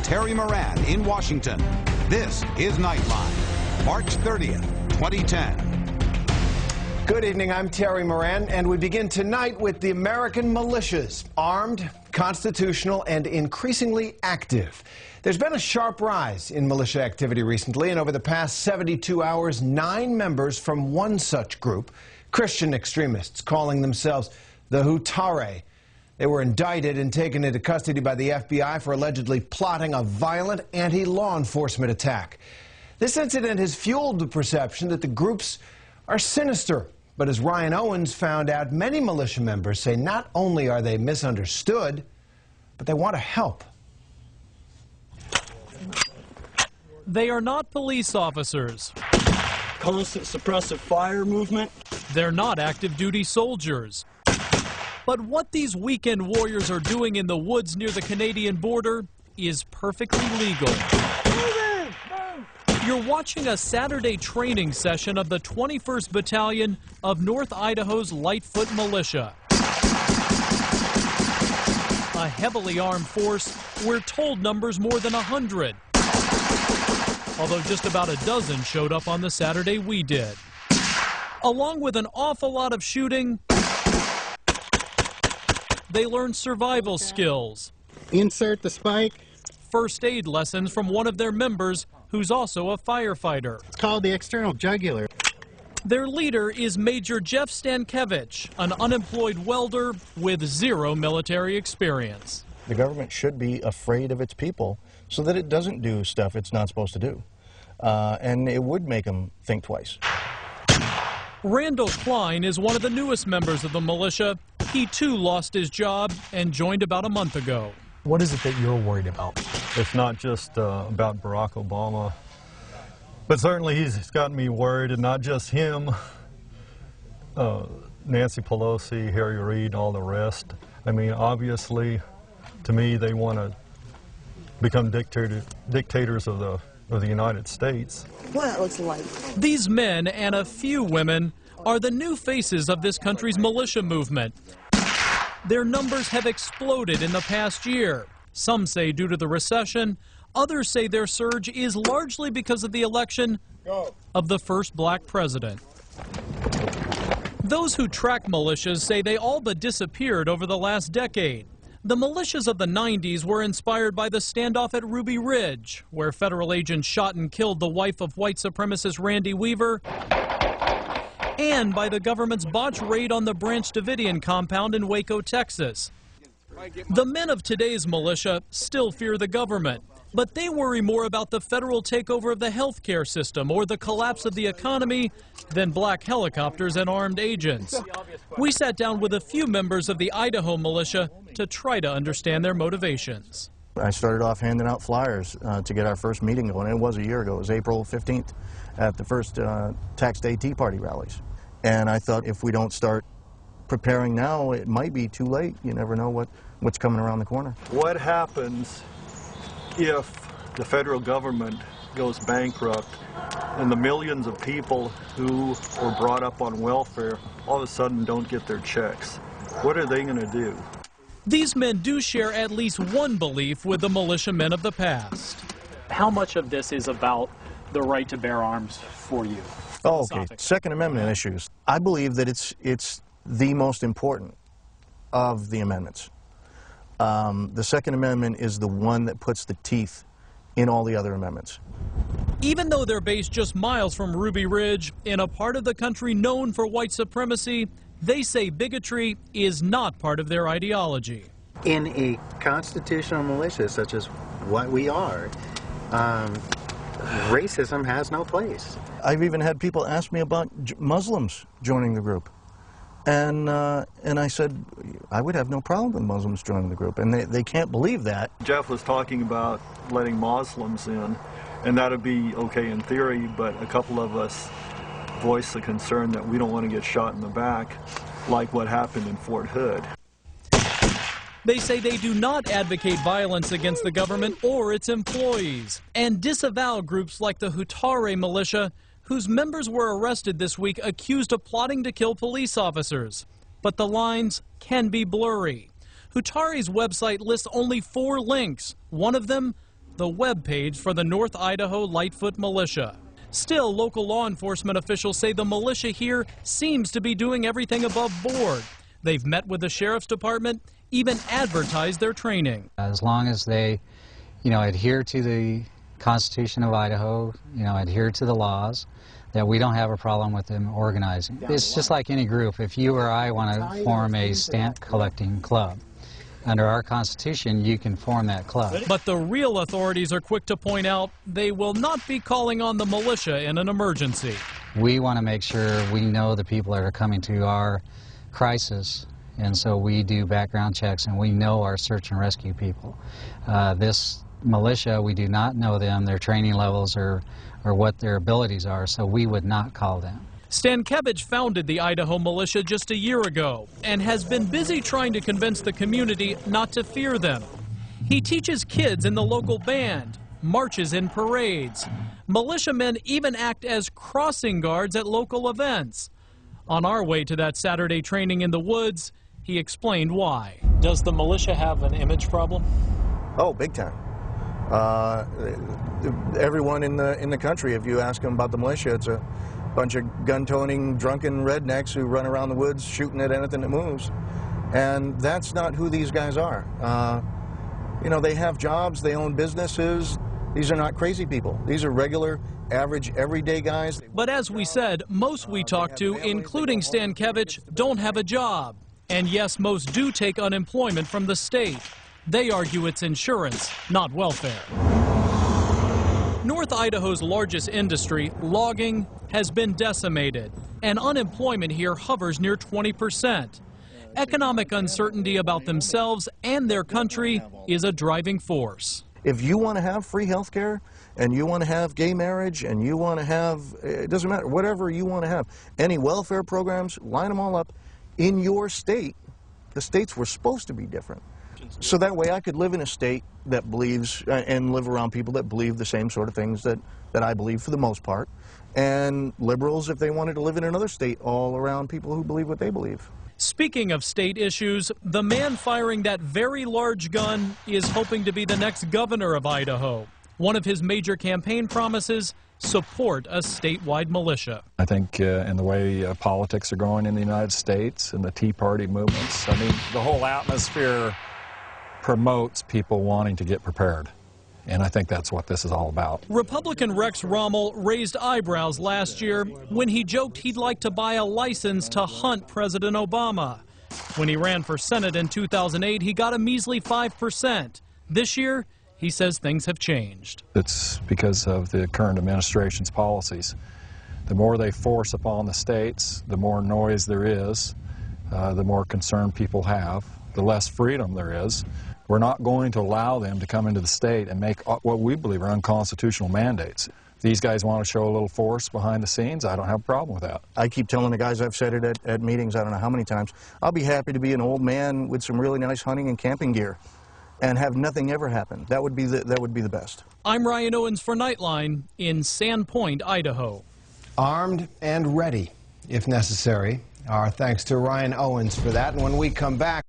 Terry Moran in Washington. This is Nightline, March 30th, 2010. Good evening, I'm Terry Moran, and we begin tonight with the American militias, armed, constitutional, and increasingly active. There's been a sharp rise in militia activity recently, and over the past 72 hours, 9 members from one such group, Christian extremists calling themselves the Hutare. They were indicted and taken into custody by the FBI for allegedly plotting a violent anti-law enforcement attack. This incident has fueled the perception that the groups are sinister. But as Ryan Owens found out, many militia members say not only are they misunderstood, but they want to help. They are not police officers. Constant suppressive fire movement. They're not active duty soldiers. But what these weekend warriors are doing in the woods near the Canadian border is perfectly legal. You're watching a Saturday training session of the 21st Battalion of North Idaho's Lightfoot Militia. A heavily armed force, we're told numbers more than 100. Although just about a dozen showed up on the Saturday we did. Along with an awful lot of shooting, they learned survival skills. Insert the spike. First aid lessons from one of their members, who's also a firefighter. It's called the external jugular. Their leader is Major Jeff Stankiewicz, an unemployed welder with 0 military experience. The government should be afraid of its people so that it doesn't do stuff it's not supposed to do. And it would make them think twice. Randall Klein is one of the newest members of the militia. He too lost his job and joined about a month ago. What is it that you're worried about? It's not just about Barack Obama, but certainly he's gotten me worried, and not just him, Nancy Pelosi, Harry Reid, all the rest. I mean, obviously, to me, they want to become dictators of the United States. Well, it's like these men and a few women are the new faces of this country's militia movement. Their numbers have exploded in the past year. Some say due to the recession. Others say their surge is largely because of the election of the first black president. Those who track militias say they all but disappeared over the last decade. The militias of the 90s were inspired by the standoff at Ruby Ridge, where federal agents shot and killed the wife of white supremacist Randy Weaver, and by the government's botched raid on the Branch Davidian compound in Waco, Texas. The men of today's militia still fear the government, but they worry more about the federal takeover of the healthcare system or the collapse of the economy than black helicopters and armed agents. We sat down with a few members of the Idaho militia to try to understand their motivations. I started off handing out flyers to get our first meeting going. It was a year ago. It was April 15th at the first Tax Day Tea Party rallies. And I thought if we don't start preparing now, it might be too late. You never know what's coming around the corner. What happens if the federal government goes bankrupt and the millions of people who were brought up on welfare all of a sudden don't get their checks? What are they going to do? These men do share at least one belief with the militiamen of the past. How much of this is about the right to bear arms for you? Oh, okay. Second Amendment issues. I believe that it's the most important of the amendments. The Second Amendment is the one that puts the teeth in all the other amendments. Even though they're based just miles from Ruby Ridge, in a part of the country known for white supremacy, they say bigotry is not part of their ideology. In a constitutional militia such as what we are, racism has no place. I've even had people ask me about Muslims joining the group. And I said, I would have no problem with Muslims joining the group. And they can't believe that. Jeff was talking about letting Muslims in, and that would be okay in theory, but a couple of us voiced the concern that we don't want to get shot in the back like what happened in Fort Hood. They say they do not advocate violence against the government or its employees, and disavow groups like the Hutare militia, whose members were arrested this week accused of plotting to kill police officers. But the lines can be blurry. Hutare's website lists only 4 links, one of them the webpage for the North Idaho Lightfoot Militia. Still, local law enforcement officials say the militia here seems to be doing everything above board. They've met with the sheriff's department, even advertised their training. As long as they, adhere to the Constitution of Idaho, adhere to the laws, that we don't have a problem with them organizing. It's just like any group. If you or I want to form a stamp collecting club, under our Constitution, you can form that club. But the real authorities are quick to point out they will not be calling on the militia in an emergency. We want to make sure we know the people that are coming to our crisis, and so we do background checks and we know our search and rescue people. This militia, we do not know them, their training levels or what their abilities are, so we would not call them. Stankiewicz founded the Idaho Militia just a year ago and has been busy trying to convince the community not to fear them. He teaches kids in the local band, marches in parades. Militiamen even act as crossing guards at local events. On our way to that Saturday training in the woods, he explained why. Does the militia have an image problem? Oh, big time. Everyone in the country, if you ask them about the militia, it's a bunch of gun-toting, drunken rednecks who run around the woods shooting at anything that moves. And that's not who these guys are. They have jobs, they own businesses. These are not crazy people. These are regular, average, everyday guys. But as we said, most we talk to, including Stankiewicz, don't have a job. And yes, most do take unemployment from the state. They argue it's insurance, not welfare. North Idaho's largest industry, logging, has been decimated, and unemployment here hovers near 20%. Economic uncertainty about themselves and their country is a driving force. If you want to have free health care, and you want to have gay marriage, and you want to have, it doesn't matter, whatever you want to have, any welfare programs, line them all up in your state. The states were supposed to be different. So that way I could live in a state that believes, and live around people that believe the same sort of things that I believe for the most part. And liberals, if they wanted to live in another state, all around people who believe what they believe. Speaking of state issues, the man firing that very large gun is hoping to be the next governor of Idaho. One of his major campaign promises, support a statewide militia. I think in the way politics are going in the United States and the Tea Party movements, I mean, the whole atmosphere promotes people wanting to get prepared. And I think that's what this is all about. Republican Rex Rommel raised eyebrows last year when he joked he'd like to buy a license to hunt President Obama. When he ran for Senate in 2008, he got a measly 5%. This year, he says things have changed. It's because of the current administration's policies. The more they force upon the states, the more noise there is, the more concern people have, the less freedom there is. We're not going to allow them to come into the state and make what we believe are unconstitutional mandates. These guys want to show a little force behind the scenes. I don't have a problem with that. I keep telling the guys, I've said it at meetings, I don't know how many times, I'll be happy to be an old man with some really nice hunting and camping gear and have nothing ever happen. That would be the best. I'm Ryan Owens for Nightline in Sandpoint, Idaho. Armed and ready, if necessary. Our thanks to Ryan Owens for that. And when we come back,